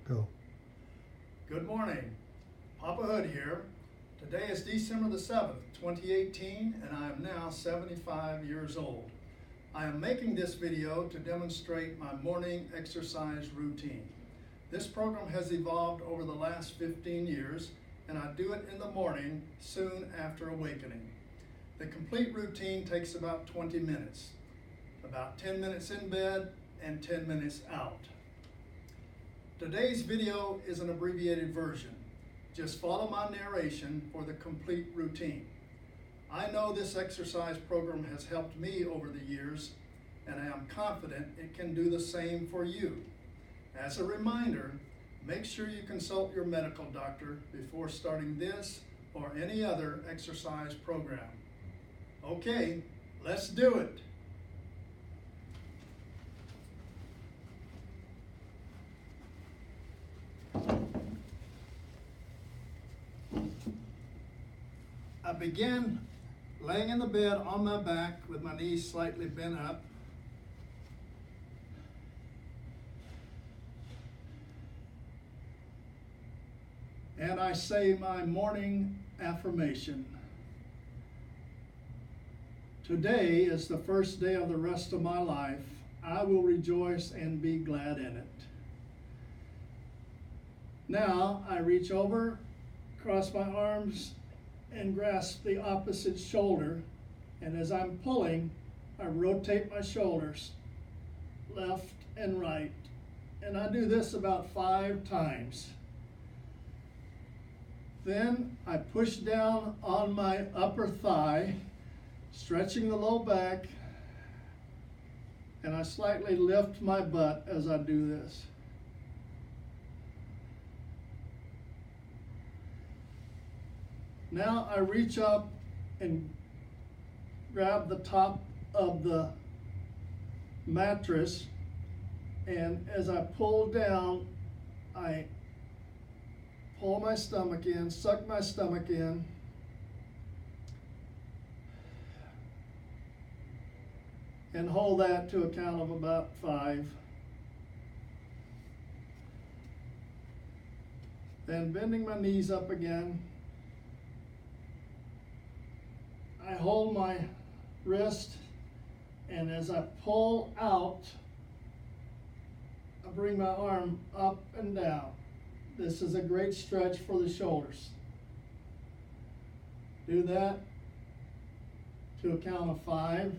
Go. Good morning, Papa Hood here. Today is December the 7th, 2018, and I am now 75 years old. I am making this video to demonstrate my morning exercise routine. This program has evolved over the last 15 years, and I do it in the morning soon after awakening. The complete routine takes about 20 minutes, about 10 minutes in bed and 10 minutes out. Today's video is an abbreviated version. Just follow my narration for the complete routine. I know this exercise program has helped me over the years, and I am confident it can do the same for you. As a reminder, make sure you consult your medical doctor before starting this or any other exercise program. Okay, let's do it. I begin laying in the bed on my back with my knees slightly bent up. And I say my morning affirmation. Today is the first day of the rest of my life. I will rejoice and be glad in it. Now I reach over, cross my arms, and grasp the opposite shoulder, and as I'm pulling, I rotate my shoulders left and right, and I do this about 5 times. Then I push down on my upper thigh, stretching the low back, and I slightly lift my butt as I do this. Now I reach up and grab the top of the mattress, and as I pull down, I pull my stomach in, suck my stomach in, and hold that to a count of about 5. Then bending my knees up again, I hold my wrist, and as I pull out, I bring my arm up and down. This is a great stretch for the shoulders. Do that to a count of 5.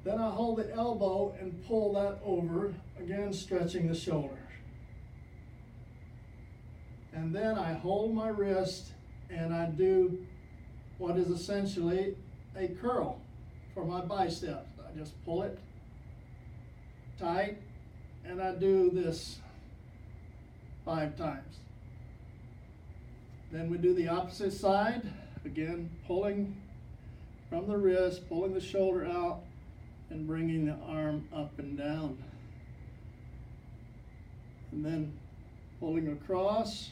Then I hold the elbow and pull that over, again stretching the shoulder. And then I hold my wrist and I do what is essentially a curl for my biceps. I just pull it tight and I do this 5 times. Then we do the opposite side, again pulling from the wrist, pulling the shoulder out and bringing the arm up and down. And then pulling across,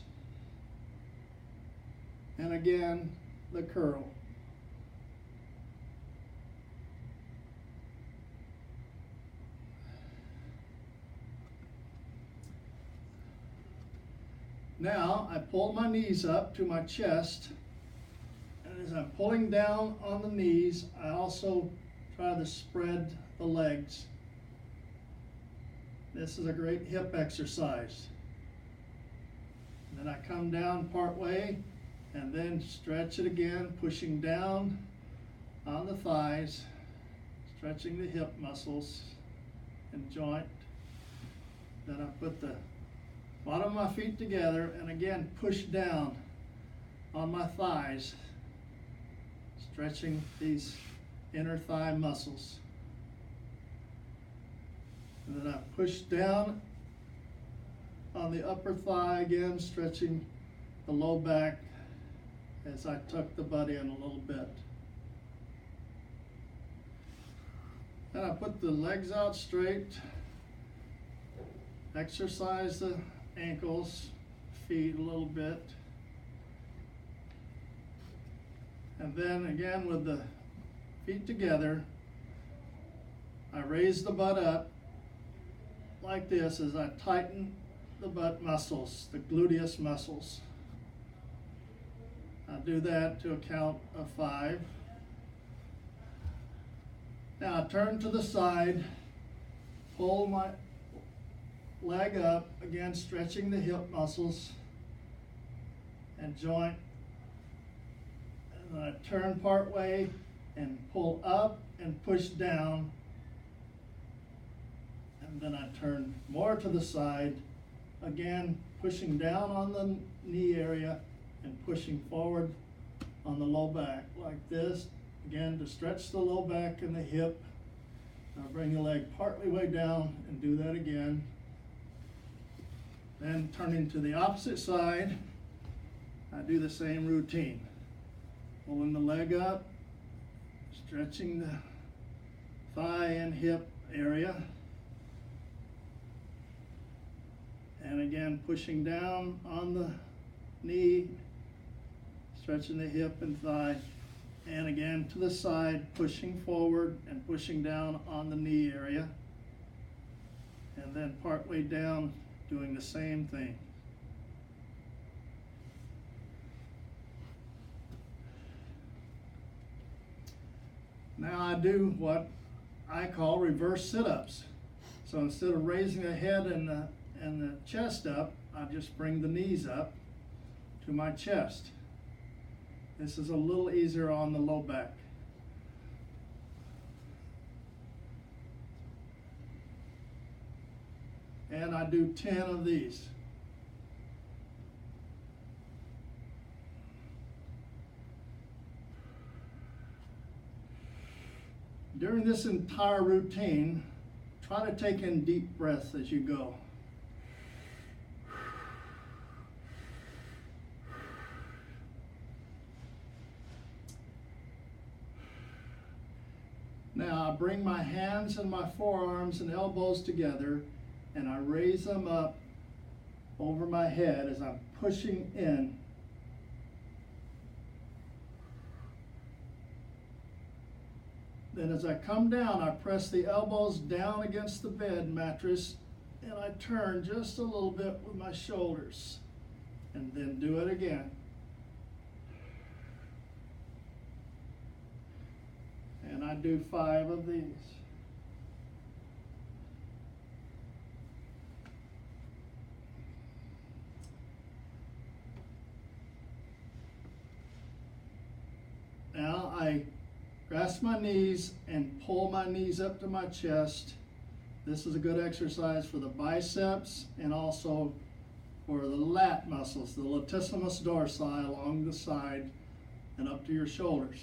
and again the curl. Now I pull my knees up to my chest, and as I'm pulling down on the knees, I also try to spread the legs. This is a great hip exercise. And then I come down part way and then stretch it again, pushing down on the thighs, stretching the hip muscles and joint. Then I put the bottom of my feet together and again push down on my thighs, stretching these inner thigh muscles. And then I push down on the upper thigh again, stretching the low back as I tuck the butt in a little bit. Then I put the legs out straight, exercise the ankles, feet a little bit. And then again with the feet together, I raise the butt up like this as I tighten the butt muscles, the gluteus muscles. I do that to a count of 5. Now I turn to the side, pull my leg up, again stretching the hip muscles and joint. And then I turn part way and pull up and push down. And then I turn more to the side, again pushing down on the knee area and pushing forward on the low back like this, again to stretch the low back and the hip. Now bring the leg partly way down and do that again. Then turning to the opposite side, I do the same routine. Pulling the leg up, stretching the thigh and hip area. And again, pushing down on the knee, stretching the hip and thigh. And again, to the side, pushing forward and pushing down on the knee area. And then partway down, doing the same thing. Now I do what I call reverse sit-ups. So instead of raising the head and the chest up, I just bring the knees up to my chest. This is a little easier on the low back. And I do 10 of these. During this entire routine, try to take in deep breaths as you go. Now I bring my hands and my forearms and elbows together and I raise them up over my head as I'm pushing in. Then as I come down, I press the elbows down against the bed mattress and I turn just a little bit with my shoulders and then do it again. And I do 5 of these. Now I grasp my knees and pull my knees up to my chest. This is a good exercise for the biceps and also for the lat muscles, the latissimus dorsi along the side and up to your shoulders.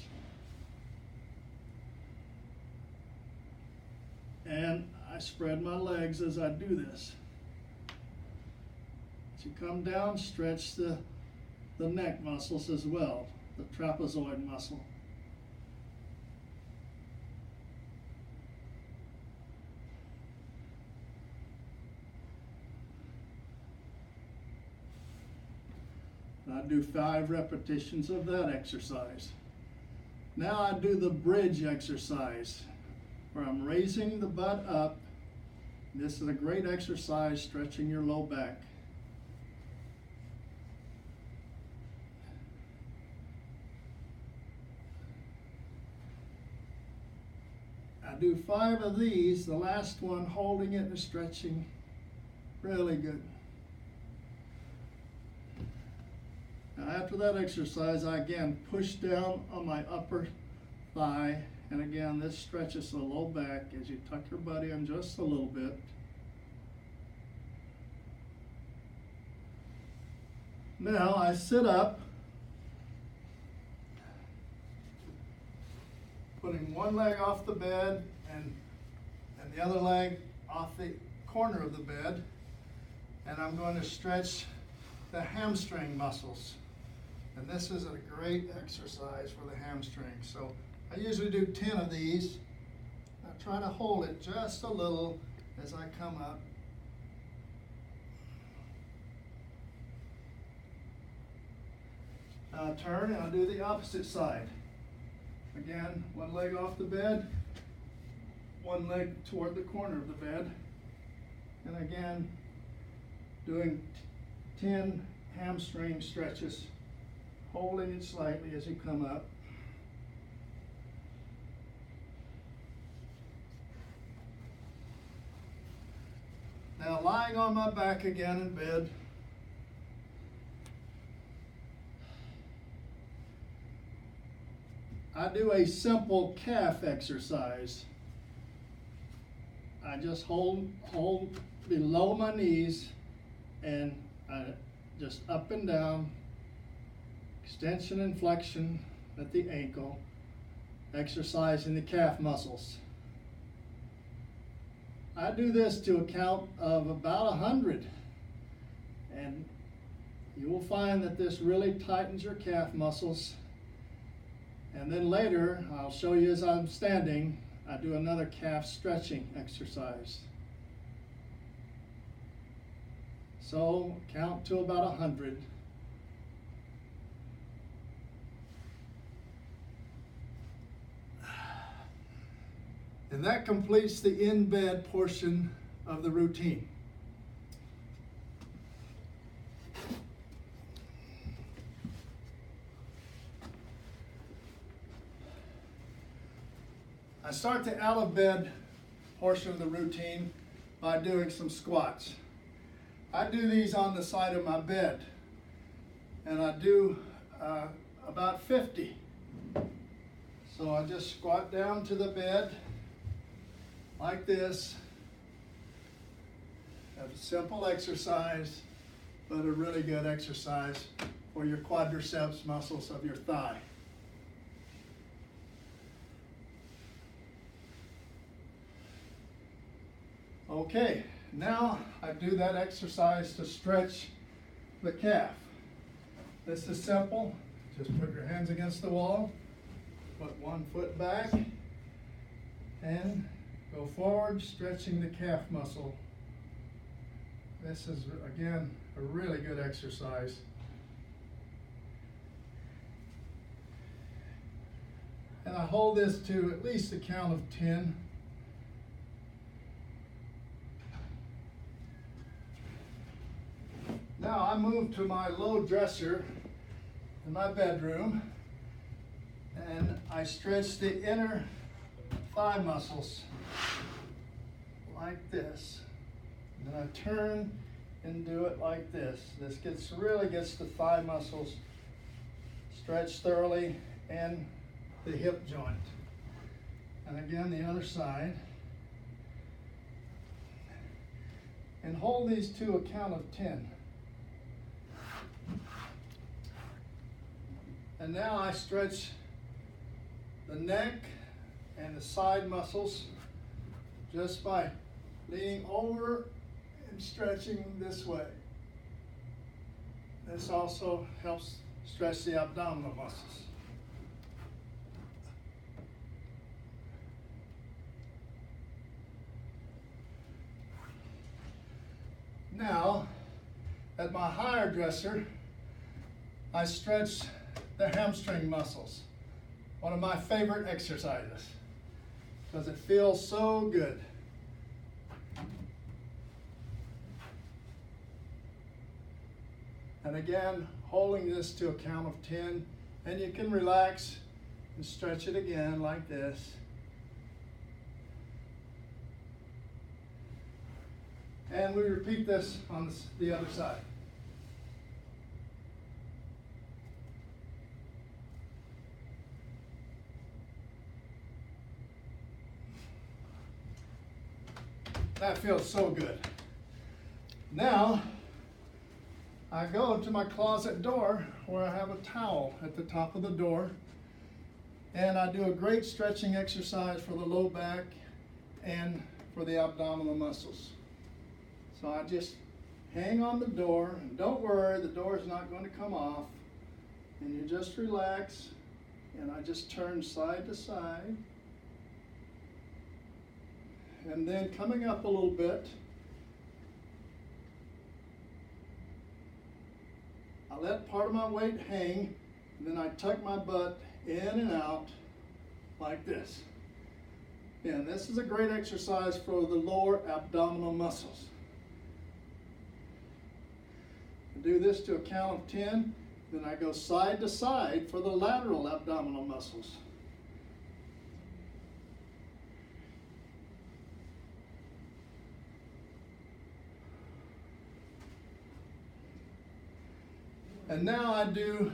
And I spread my legs as I do this. As you come down, stretch the neck muscles as well, the trapezoid muscle. I do 5 repetitions of that exercise. Now I do the bridge exercise, where I'm raising the butt up. This is a great exercise, stretching your low back. I do 5 of these, the last one holding it and stretching. Really good. Now after that exercise, I again push down on my upper thigh, and again this stretches the low back as you tuck your butt in just a little bit. Now I sit up, putting one leg off the bed and the other leg off the corner of the bed, and I'm going to stretch the hamstring muscles. And this is a great exercise for the hamstring. So I usually do 10 of these. I try to hold it just a little as I come up. Now I turn and I do the opposite side. Again, one leg off the bed, one leg toward the corner of the bed. And again, doing 10 hamstring stretches, holding it slightly as you come up. Now lying on my back again in bed, I do a simple calf exercise. I just hold below my knees and I just up and down, extension and flexion at the ankle, exercising the calf muscles. I do this to a count of about 100, and you will find that this really tightens your calf muscles. And then later, I'll show you as I'm standing, I do another calf stretching exercise. So count to about 100. And that completes the in-bed portion of the routine. I start the out-of-bed portion of the routine by doing some squats. I do these on the side of my bed, and I do about 50. So I just squat down to the bed like this. Have a simple exercise, but a really good exercise for your quadriceps muscles of your thigh. Okay, now I do that exercise to stretch the calf. This is simple. Just put your hands against the wall, put one foot back, and go forward, stretching the calf muscle. This is, again, a really good exercise. And I hold this to at least a count of 10. Now I move to my low dresser in my bedroom, and I stretch the inner thigh muscles like this. And then I turn and do it like this. This really gets the thigh muscles stretched thoroughly and the hip joint. And again, the other side. And hold these to a count of 10. And now I stretch the neck and the side muscles just by leaning over and stretching this way. This also helps stretch the abdominal muscles. Now, at my higher dresser, I stretch the hamstring muscles. One of my favorite exercises because it feels so good. And again, holding this to a count of 10, and you can relax and stretch it again like this. And we repeat this on the other side. That feels so good. Now, I go to my closet door where I have a towel at the top of the door, and I do a great stretching exercise for the low back and for the abdominal muscles. So I just hang on the door, and don't worry, the door is not going to come off, and you just relax, and I just turn side to side. And then coming up a little bit, I let part of my weight hang, and then I tuck my butt in and out like this. And this is a great exercise for the lower abdominal muscles. I do this to a count of 10, then I go side to side for the lateral abdominal muscles. And now I do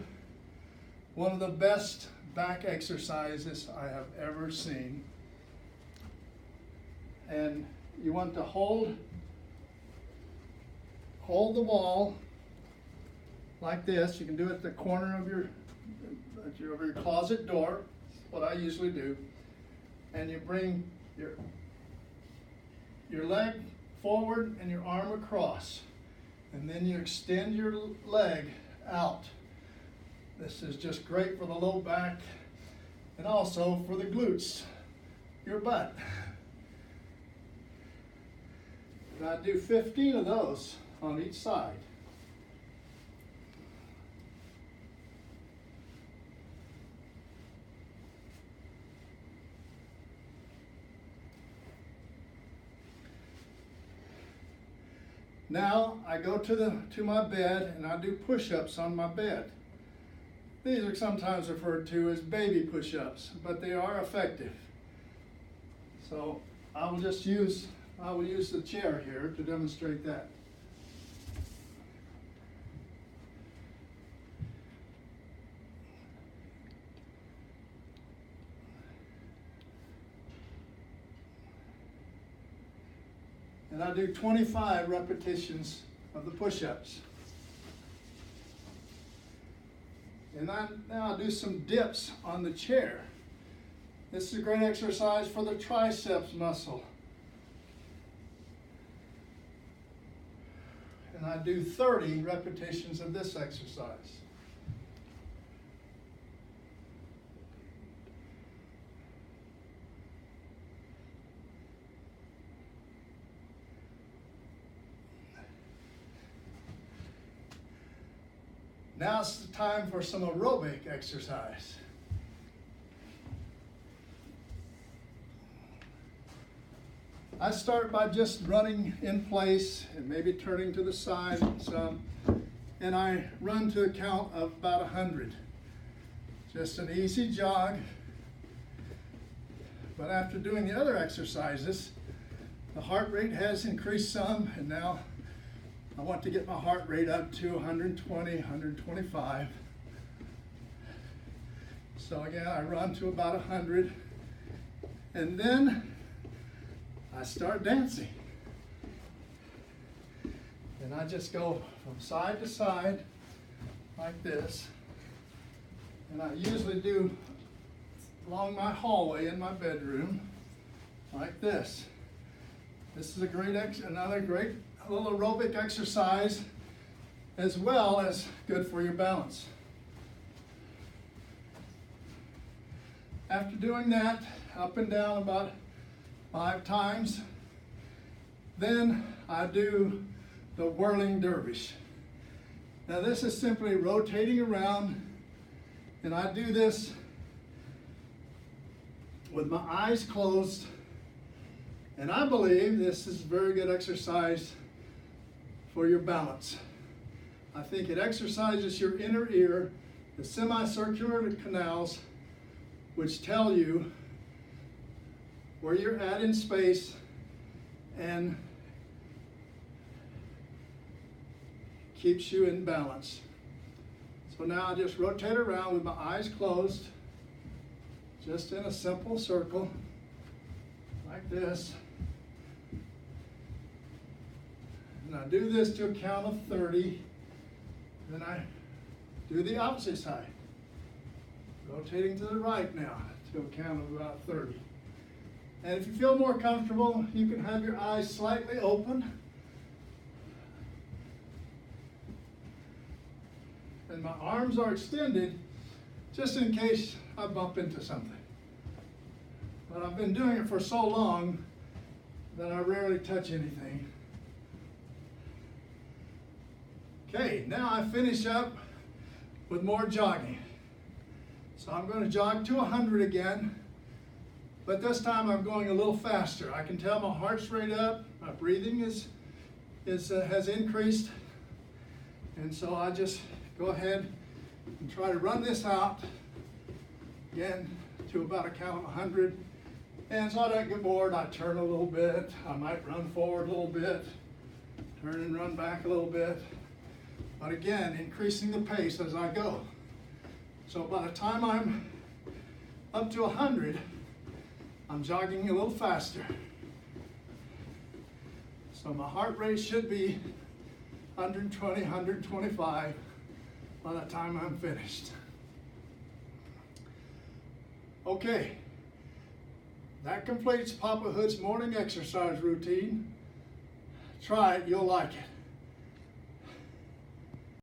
one of the best back exercises I have ever seen. And you want to hold the wall like this. You can do it at the corner of your closet door. That's what I usually do. And you bring your leg forward and your arm across. And then you extend your leg out. This is just great for the low back and also for the glutes, your butt. And I do 15 of those on each side. Now I go to my bed and I do push-ups on my bed. These are sometimes referred to as baby push-ups, but they are effective. So I will use the chair here to demonstrate that. And I do 25 repetitions of the push-ups. And now I'll do some dips on the chair. This is a great exercise for the triceps muscle. And I do 30 repetitions of this exercise. Now it's the time for some aerobic exercise. I start by just running in place and maybe turning to the side some, and I run to a count of about 100. Just an easy jog. But after doing the other exercises, the heart rate has increased some, and now I want to get my heart rate up to 120, 125. So again, I run to about 100, and then I start dancing. And I just go from side to side like this. And I usually do along my hallway in my bedroom like this. This is another great little aerobic exercise, as well as good for your balance. After doing that, up and down about 5 times, then I do the whirling dervish. Now this is simply rotating around, and I do this with my eyes closed, and I believe this is a very good exercise for your balance. I think it exercises your inner ear, the semicircular canals, which tell you where you're at in space and keeps you in balance. So now I just rotate around with my eyes closed, just in a simple circle, like this. And I do this to a count of 30, then I do the opposite side. Rotating to the right now to a count of about 30. And if you feel more comfortable, you can have your eyes slightly open. And my arms are extended just in case I bump into something. But I've been doing it for so long that I rarely touch anything. Okay, now I finish up with more jogging. So I'm going to jog to 100 again, but this time I'm going a little faster. I can tell my heart's rate up, my breathing has increased, And so I just go ahead and try to run this out again to about a count of 100. And so I don't get bored, I turn a little bit. I might run forward a little bit, turn and run back a little bit. But again, increasing the pace as I go. So by the time I'm up to 100, I'm jogging a little faster. So my heart rate should be 120, 125 by the time I'm finished. Okay, that completes Papa Hood's morning exercise routine. Try it, you'll like it.